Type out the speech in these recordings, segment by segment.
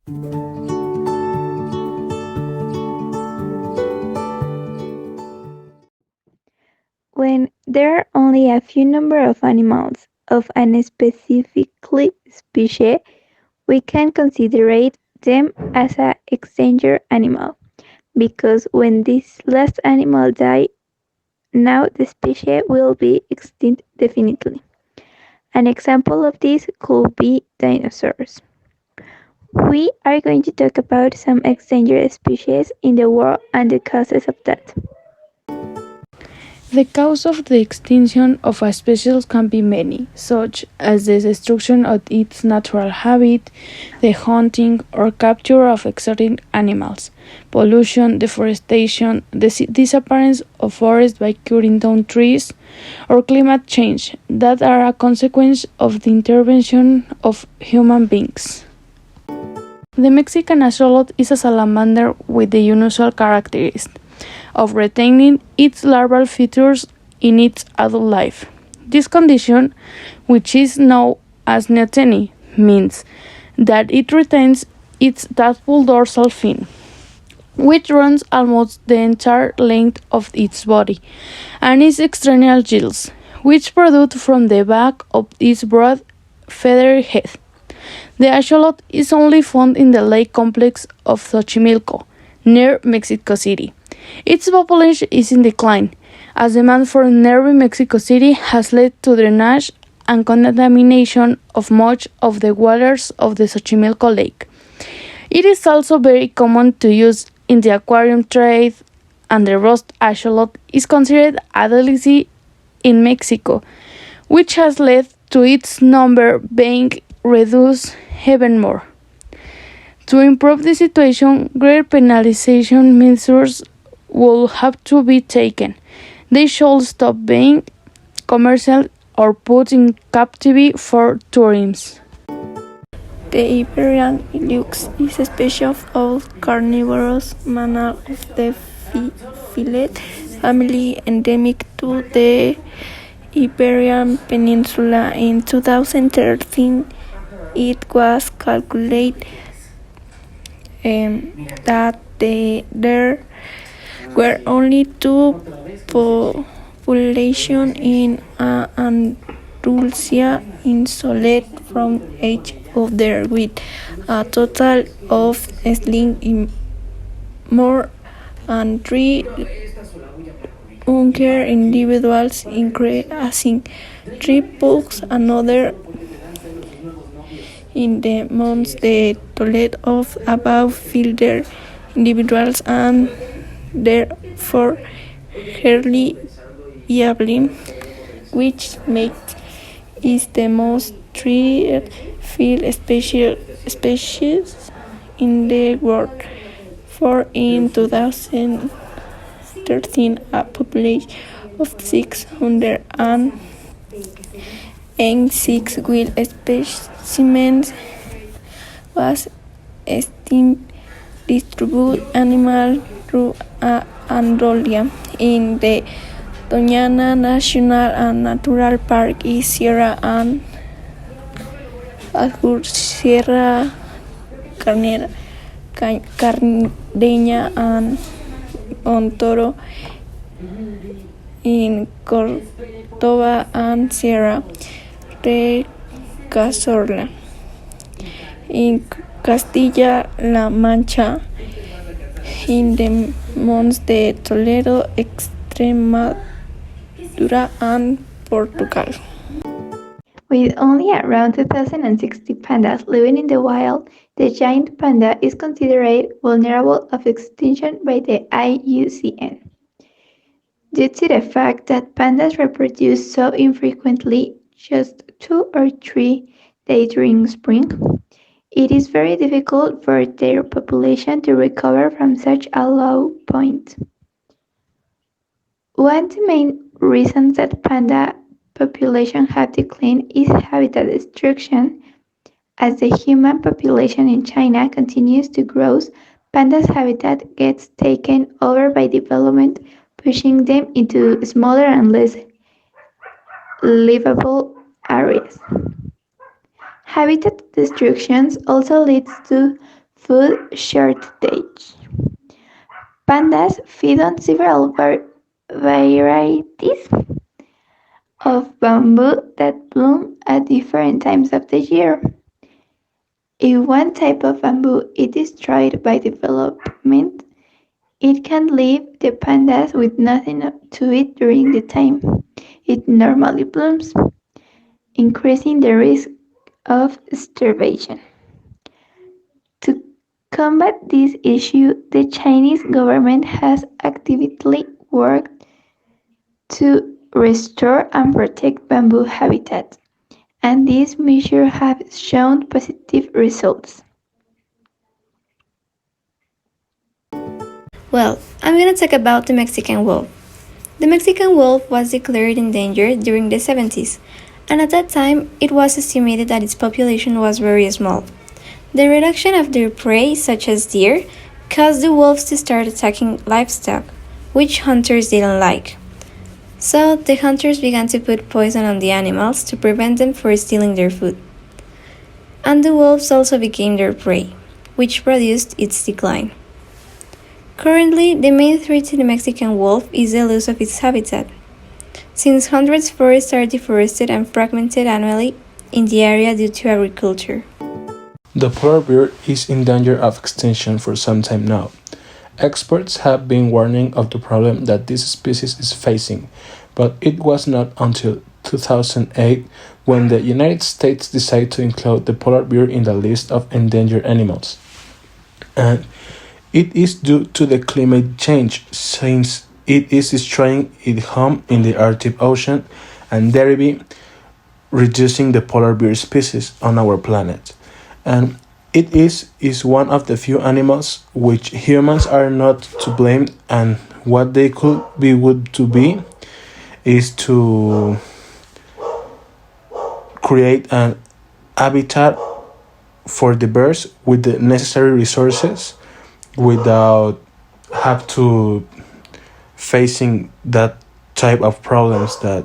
When there are only a few number of animals of an specifically species, we can consider them as an extinct animal, because when this last animal die, now the species will be extinct definitely. An example of this could be dinosaurs. We are going to talk about some endangered species in the world and the causes of that. The cause of the extinction of a species can be many, such as the destruction of its natural habitat, the hunting or capture of exotic animals, pollution, deforestation, the disappearance of forests by cutting down trees, or climate change that are a consequence of the intervention of human beings. The Mexican axolotl is a salamander with the unusual characteristic of retaining its larval features in its adult life. This condition, which is known as neoteny, means that it retains its tadpole dorsal fin, which runs almost the entire length of its body, and its external gills, which protrude from the back of its broad feathered head. The axolotl is only found in the lake complex of Xochimilco, near Mexico City. Its population is in decline, as demand for nearby Mexico City has led to drainage and contamination of much of the waters of the Xochimilco Lake. It is also very common to use in the aquarium trade, and the roast axolotl is considered a delicacy in Mexico, which has led to its number being reduced even more. To improve the situation, greater penalization measures will have to be taken. They should stop being commercial or put in captivity for tourism. The Iberian ilex is a species of all carnivorous mammal of the fillet family, endemic to the Iberian Peninsula. In 2013, it was calculated that there were only two populations in Andalusia isolate from each other, with a total of slightly more than 300 individuals, increasing 3 pugs another in the months. The total of above filter individuals and therefore highly viable, which makes it the most treated field species in the world. For in 2013, a population of 606 wild specimens was estimated distribute animals through Andalusia. In the Doñana National and Natural Park is Sierra and Azul, Sierra Cardeña and Montoro in Córdoba, and Sierra de Cazorla in Castilla-La Mancha. In the months de Toledo, Extremadura, and Portugal. With only around 2,060 pandas living in the wild, the giant panda is considered vulnerable of extinction by the IUCN. Due to the fact that pandas reproduce so infrequently, just 2 or 3 days during spring, it is very difficult for their population to recover from such a low point. One of the main reasons that panda population have declined is habitat destruction. As the human population in China continues to grow, pandas' habitat gets taken over by development, pushing them into smaller and less livable areas. Habitat destruction also leads to food shortage. Pandas feed on several varieties of bamboo that bloom at different times of the year. If one type of bamboo is destroyed by development, it can leave the pandas with nothing to eat during the time it normally blooms, increasing the risk of starvation. To combat this issue, the Chinese government has actively worked to restore and protect bamboo habitats, and these measures have shown positive results. Well, I'm gonna talk about the Mexican wolf. The Mexican wolf was declared endangered during the 70s, and at that time it was estimated that its population was very small. The reduction of their prey, such as deer, caused the wolves to start attacking livestock, which hunters didn't like. So the hunters began to put poison on the animals to prevent them from stealing their food. And the wolves also became their prey, which produced its decline. Currently, the main threat to the Mexican wolf is the loss of its habitat, since hundreds of forests are deforested and fragmented annually in the area due to agriculture. The polar bear is in danger of extinction for some time now. Experts have been warning of the problem that this species is facing, but it was not until 2008 when the United States decided to include the polar bear in the list of endangered animals. And it is due to the climate change, since it is destroying its home in the Arctic Ocean and thereby reducing the polar bear species on our planet. And it is one of the few animals which humans are not to blame, and what they could be would to be is to create an habitat for the birds with the necessary resources without have to facing that type of problems that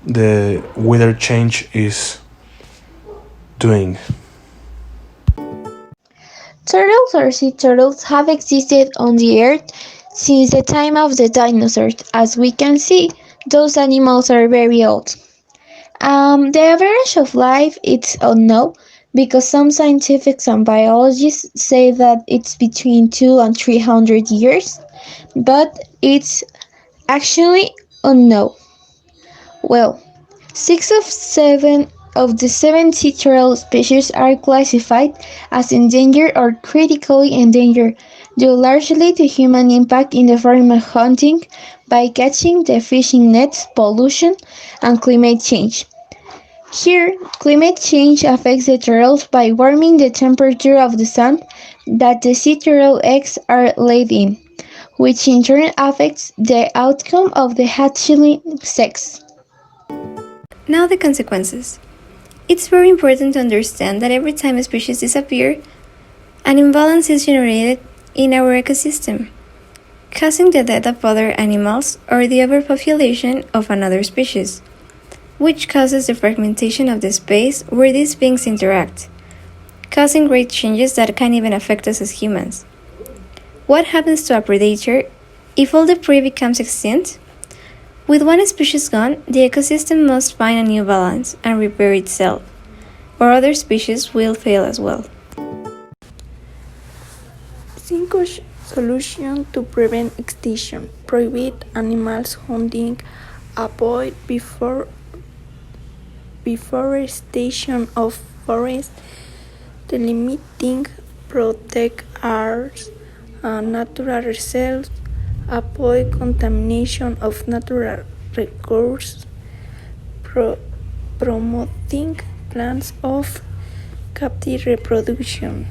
the weather change is doing. Turtles or sea turtles have existed on the earth since the time of the dinosaurs. As we can see, those animals are very old. The average of life is unknown because some scientists and biologists say that it's between 2 and 300 years, but it's actually unknown. Well, 6 of 7 of the 70 turtle species are classified as endangered or critically endangered, due largely to human impact in the form of hunting, by catching the fishing nets, pollution, and climate change. Here, climate change affects the turtles by warming the temperature of the sun that the sea turtle eggs are laid in, which in turn affects the outcome of the hatchling sex. Now the consequences. It's very important to understand that every time a species disappears, an imbalance is generated in our ecosystem, causing the death of other animals or the overpopulation of another species, which causes the fragmentation of the space where these beings interact, causing great changes that can even affect us as humans. What happens to a predator if all the prey becomes extinct? With one species gone, the ecosystem must find a new balance and repair itself, or other species will fail as well. 5 solutions to prevent extinction. Prohibit animals hunting. Avoid deforestation of forests. Delimiting protect our natural reserves. Avoid contamination of natural resources. Promoting plans of captive reproduction.